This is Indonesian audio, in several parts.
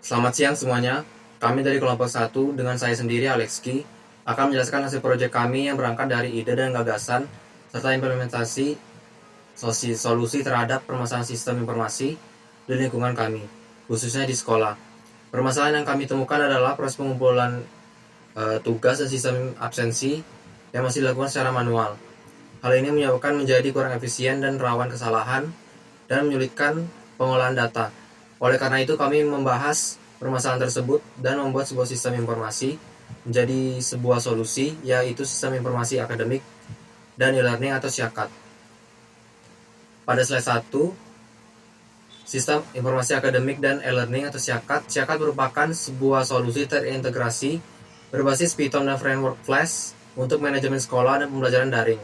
Selamat siang semuanya. Kami dari kelompok 1 dengan saya sendiri Alexki akan menjelaskan hasil proyek kami yang berangkat dari ide dan gagasan serta implementasi solusi terhadap permasalahan sistem informasi di lingkungan kami, khususnya di sekolah. Permasalahan yang kami temukan adalah proses pengumpulan tugas dan sistem absensi yang masih dilakukan secara manual. Hal ini menyebabkan menjadi kurang efisien dan rawan kesalahan dan menyulitkan pengolahan data. Oleh karena itu kami membahas permasalahan tersebut dan membuat sebuah sistem informasi menjadi sebuah solusi, yaitu sistem informasi akademik dan e-learning atau SIAKAT. Pada slide 1, sistem informasi akademik dan e-learning atau SIAKAT. SIAKAT merupakan sebuah solusi terintegrasi berbasis Python dan framework Flash untuk manajemen sekolah dan pembelajaran daring.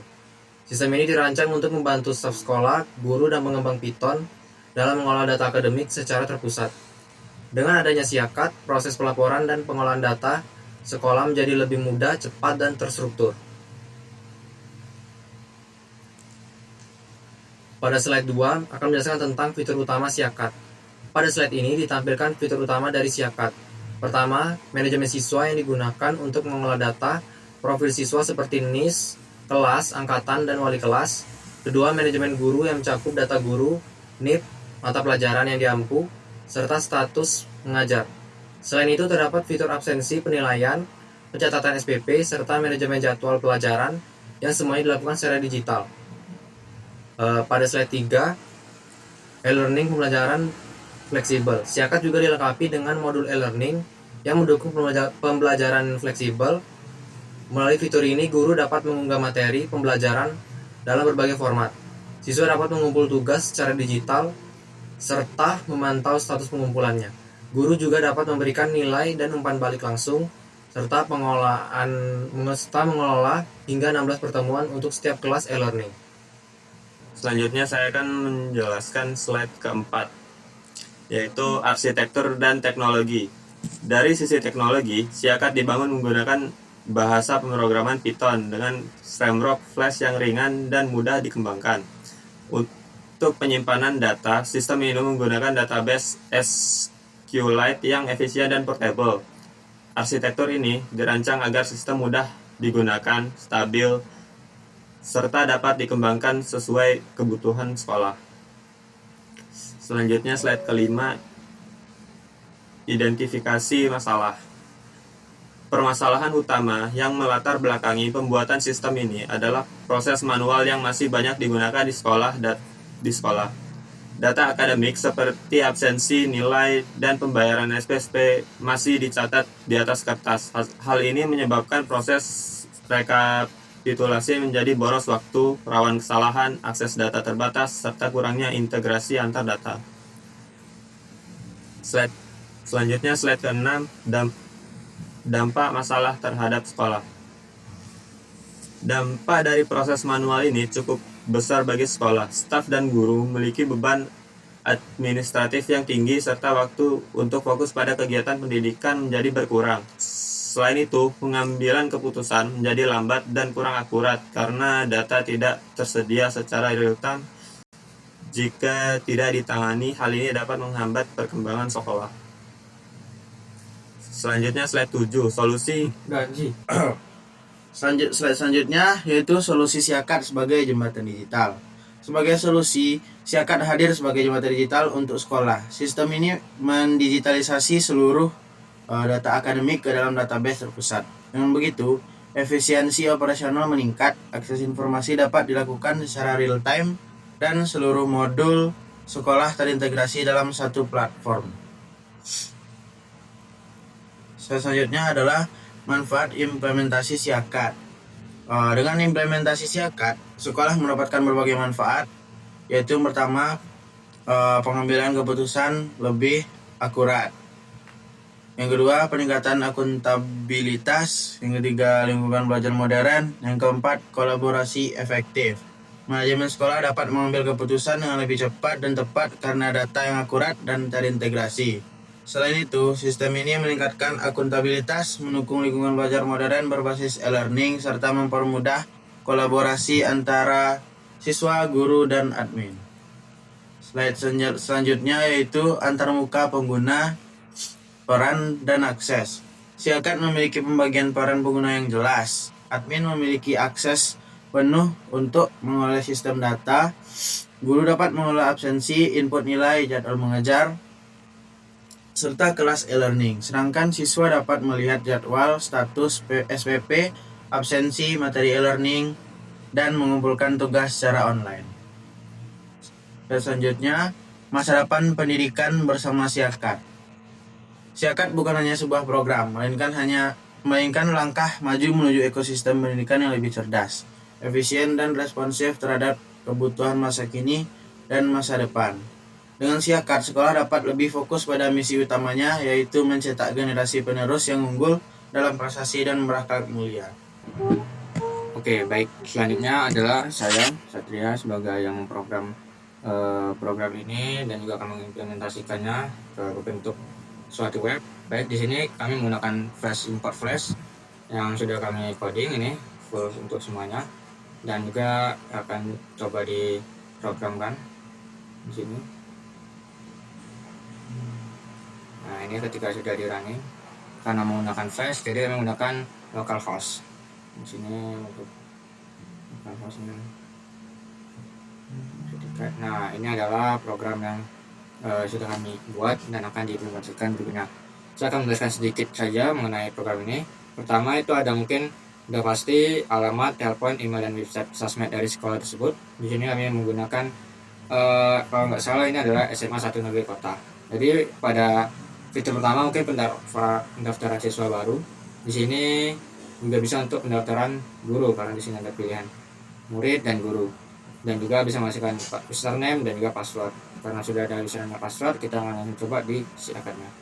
Sistem ini dirancang untuk membantu staf sekolah, guru, dan pengembang Python dalam mengolah data akademik secara terpusat. Dengan adanya SIAKAT, proses pelaporan dan pengolahan data sekolah menjadi lebih mudah, cepat, dan terstruktur. Pada slide 2 akan menjelaskan tentang fitur utama SIAKAT. Pada slide ini ditampilkan fitur utama dari SIAKAT. Pertama, manajemen siswa yang digunakan untuk mengolah data profil siswa seperti NIS, kelas, angkatan, dan wali kelas. Kedua, manajemen guru yang mencakup data guru, NIP, mata pelajaran yang diampu, serta status mengajar. Selain itu, terdapat fitur absensi, penilaian, pencatatan SPP, serta manajemen jadwal pelajaran yang semuanya dilakukan secara digital. Pada slide 3, e-learning pembelajaran fleksibel. SIAKAT juga dilengkapi dengan modul e-learning yang mendukung pembelajaran fleksibel. Melalui fitur ini, guru dapat mengunggah materi pembelajaran dalam berbagai format. Siswa dapat mengumpul tugas secara digital serta memantau status pengumpulannya. Guru juga dapat memberikan nilai dan umpan balik langsung serta mengelola hingga 16 pertemuan untuk setiap kelas e-learning. Selanjutnya saya akan menjelaskan slide keempat, yaitu arsitektur dan teknologi. Dari sisi teknologi, SIAKAT dibangun menggunakan bahasa pemrograman Python dengan framework Flash yang ringan dan mudah dikembangkan. Untuk penyimpanan data, sistem ini menggunakan database SQLite yang efisien dan portable. Arsitektur ini dirancang agar sistem mudah digunakan, stabil, serta dapat dikembangkan sesuai kebutuhan sekolah. Selanjutnya slide kelima, identifikasi masalah. Permasalahan utama yang melatar belakangi pembuatan sistem ini adalah proses manual yang masih banyak digunakan di sekolah. Data akademik seperti absensi, nilai, dan pembayaran SPP masih dicatat di atas kertas. Hal ini menyebabkan proses rekapitulasi menjadi boros waktu, rawan kesalahan, akses data terbatas, serta kurangnya integrasi antar data. Selanjutnya slide ke-6, dampak masalah terhadap sekolah. Dampak dari proses manual ini cukup besar bagi sekolah. Staf dan guru memiliki beban administratif yang tinggi serta waktu untuk fokus pada kegiatan pendidikan menjadi berkurang. Selain itu, pengambilan keputusan menjadi lambat dan kurang akurat karena data tidak tersedia secara real-time. Jika tidak ditangani, hal ini dapat menghambat perkembangan sekolah. Selanjutnya slide 7, solusi. Slide selanjutnya yaitu solusi SIAKAT sebagai jembatan digital. Sebagai solusi, SIAKAT hadir sebagai jembatan digital untuk sekolah. Sistem ini mendigitalisasi seluruh data akademik ke dalam database terpusat. Dengan begitu, efisiensi operasional meningkat, akses informasi dapat dilakukan secara real time, dan seluruh modul sekolah terintegrasi dalam satu platform. Selanjutnya adalah manfaat implementasi SIAKAT. Dengan implementasi SIAKAT, sekolah mendapatkan berbagai manfaat, yaitu yang pertama, pengambilan keputusan lebih akurat. Yang kedua, peningkatan akuntabilitas. Yang ketiga, lingkungan belajar modern. Yang keempat, kolaborasi efektif. Manajemen sekolah dapat mengambil keputusan dengan lebih cepat dan tepat karena data yang akurat dan terintegrasi. Selain itu, sistem ini meningkatkan akuntabilitas, mendukung lingkungan belajar modern berbasis e-learning, serta mempermudah kolaborasi antara siswa, guru, dan admin. Slide selanjutnya yaitu antarmuka pengguna. peran dan akses. Siakat memiliki pembagian peran pengguna yang jelas. Admin memiliki akses penuh untuk mengolah sistem data. Guru dapat mengelola absensi, input nilai, jadwal mengajar, serta kelas e-learning. Sedangkan siswa dapat melihat jadwal, status SPP, absensi, materi e-learning, dan mengumpulkan tugas secara online. Dan selanjutnya, masa depan pendidikan bersama Siakat. Siakat bukan hanya sebuah program, melainkan langkah maju menuju ekosistem pendidikan yang lebih cerdas, efisien, dan responsif terhadap kebutuhan masa kini dan masa depan. Dengan Siakat, sekolah dapat lebih fokus pada misi utamanya, yaitu mencetak generasi penerus yang unggul dalam prestasi dan berakhlak mulia. Oke, baik. Selanjutnya adalah saya, Satria, sebagai yang memprogram program ini dan juga akan mengimplementasikannya ke bentuk suatu web. Baik, di sini kami menggunakan Flash, import Flash yang sudah kami coding ini full untuk semuanya, dan juga akan coba diprogramkan di sini. Nah, ini ketika sudah di running, karena menggunakan Flash, jadi kami menggunakan localhost. Di sini untuk localhostnya. Nah, ini adalah program yang sudah kami buat dan akan diimplementasikan berikutnya. Saya akan menjelaskan sedikit saja mengenai program ini. Pertama itu ada mungkin udah pasti alamat, telepon, email, dan website sosmed dari sekolah tersebut. Di sini kami menggunakan kalau nggak salah ini adalah SMA 1 Negeri Kota. Jadi pada fitur pertama mungkin pendaftaran siswa baru. Di sini juga bisa untuk pendaftaran guru karena di sini ada pilihan murid dan guru. Dan juga bisa masukkan username dan juga password. Karena sudah ada username dan password, kita akan coba di Siakatnya.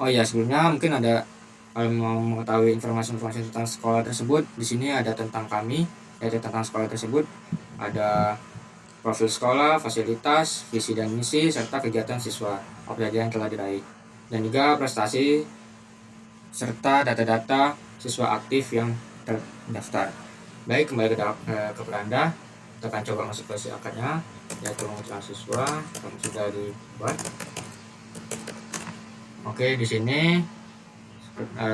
Oh ya, sebelumnya mungkin ada kalau mau mengetahui informasi-informasi tentang sekolah tersebut, di sini ada tentang kami, yaitu tentang sekolah tersebut, ada profil sekolah, fasilitas, visi dan misi, serta kegiatan siswa, pelajaran yang telah diraih, dan juga prestasi serta data-data siswa aktif yang terdaftar. Baik, kembali ke Anda. Kita akan coba masuk ke Siakatnya, yaitu mengumpulkan siswa yang sudah dibuat. Oke, di sini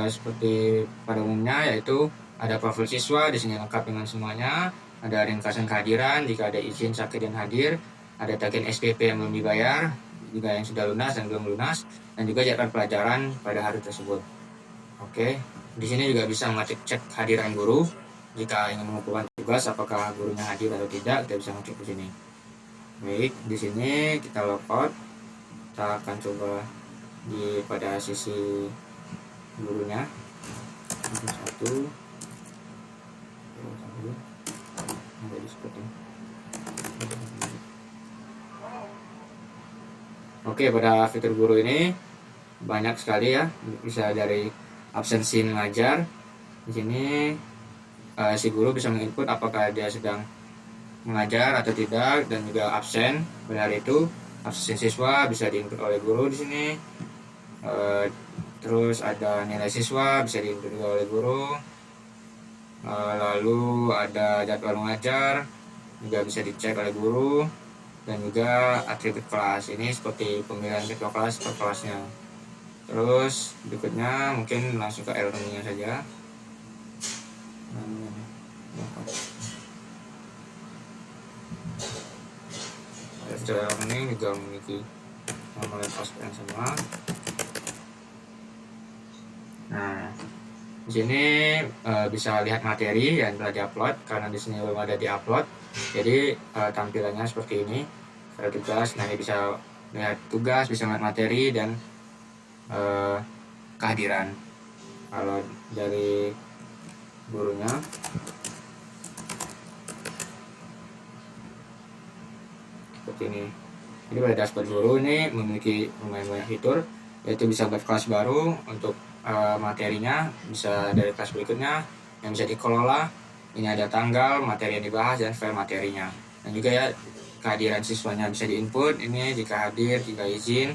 seperti pada umumnya, yaitu ada profil siswa, di sini lengkap dengan semuanya. Ada ringkasan kehadiran jika ada izin, sakit, dan hadir. Ada tagihan SPP yang belum dibayar, juga yang sudah lunas dan belum lunas, dan juga jadwal pelajaran pada hari tersebut. Oke, di sini juga bisa mengecek kehadiran guru. Jika ingin mengumpulkan tugas apakah gurunya hadir atau tidak, kita bisa ngecek di sini. Baik, di sini kita logout. Kita akan coba pada sisi gurunya. Satu. Oke, pada fitur guru ini banyak sekali ya, bisa dari absensi mengajar. Di sini si guru bisa menginput apakah dia sedang mengajar atau tidak, dan juga absen pada hari itu. Absen siswa bisa diinput oleh guru di sini. Terus ada nilai siswa bisa diinput juga oleh guru. Lalu ada jadwal mengajar juga bisa dicek oleh guru, dan juga atribut kelas ini seperti pemilihan ketua kelas per kelasnya. Terus berikutnya mungkin langsung ke e-learningnya saja. Secara e-learning juga memiliki nomor password yang sama. Nah, di sini bisa lihat materi yang telah diupload, karena di sini belum ada diupload. Jadi tampilannya seperti ini. File tugas, nanti bisa lihat tugas, bisa lihat materi dan kehadiran. Kalau dari gurunya, seperti ini. Jadi pada dashboard guru ini memiliki lumayan banyak fitur, yaitu bisa buat kelas baru untuk materinya, bisa dari kelas berikutnya yang bisa dikelola. Ini ada tanggal, materi yang dibahas, dan file materinya. Dan juga ya kehadiran siswanya bisa diinput, ini jika hadir, jika izin,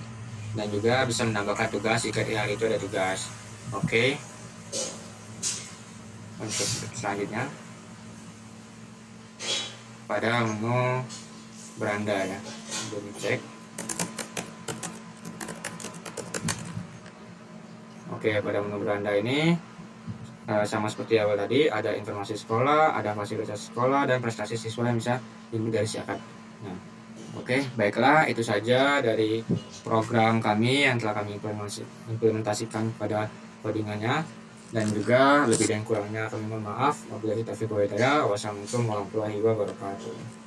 dan juga bisa menambahkan tugas jika di hari itu ada tugas. Oke. Untuk selanjutnya pada menu beranda ya, untuk dicek. Oke, pada menu beranda ini sama seperti awal tadi, ada informasi sekolah, ada fasilitas sekolah, dan prestasi siswa yang bisa dimiliki dari Siakat. Nah, oke, baiklah, itu saja dari program kami yang telah kami implementasikan pada codingannya, dan juga lebih dan kurangnya kami mohon maaf. Wabillahi taufiq wal hidayah. Wassalamualaikum warahmatullahi wabarakatuh.